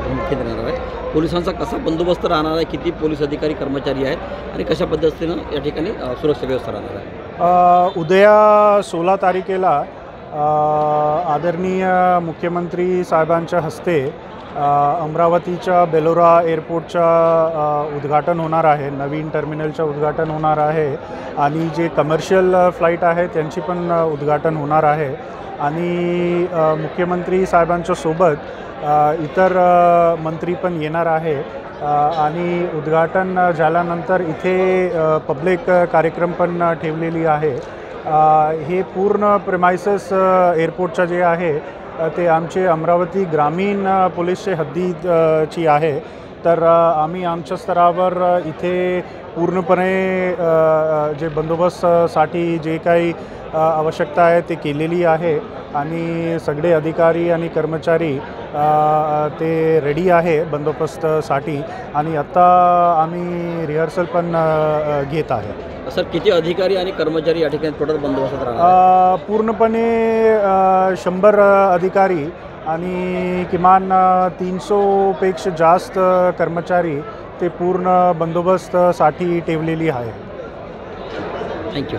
प्रामुख्याने राहणार आहे। पोलिसांचा कसा बंदोबस्त राहणार आहे, किती पोलीस अधिकारी कर्मचारी आहेत आणि कशा पद्धतीनं या ठिकाणी सुरक्षा व्यवस्था राहणार आहे? उद्या 16 तारखेला आदरणीय मुख्यमंत्री साहेबांच्या हस्ते अमरावतीच्या बेलोरा एअरपोर्टच्या उद्घाटन होणार आहे, नवीन टर्मिनलचं उद्घाटन होणार आहे आणि जे कमर्शियल फ्लाईट आहे त्यांची पण उद्घाटन होणार आहे आणि मुख्यमंत्री साहेबांच्या सोबत इतर मंत्री पण येणार आहे आणि उद्घाटन झाल्यानंतर इथे पब्लिक कार्यक्रम पण ठेवलेली आहे। हे पूर्ण प्रेमाइसेस एअरपोर्टचं जे आहे ते आमचे अमरावती ग्रामीण पोलीसचे हद्दीची आहे। तर आम्ही आमच्या स्तरावर इथे पूर्णपणे जे बंदोबस्तसाठी जे काही आवश्यकता आहे ते केलेली आहे आणि सगळे अधिकारी आणि कर्मचारी ते रेडी आहे बंदोबस्तसाठी आणि आता आम्ही रिहर्सल पण घेत आहे। सर, किती अधिकारी आणि कर्मचारी या ठिकाणी टोटल बंदोबस्तात राहणार? पूर्णपणे 100 अधिकारी आणि किमान 300 पेक्षा जास्त कर्मचारी ते पूर्ण बंदोबस्तसाठी ठेवलेली आहे। थँक्यू।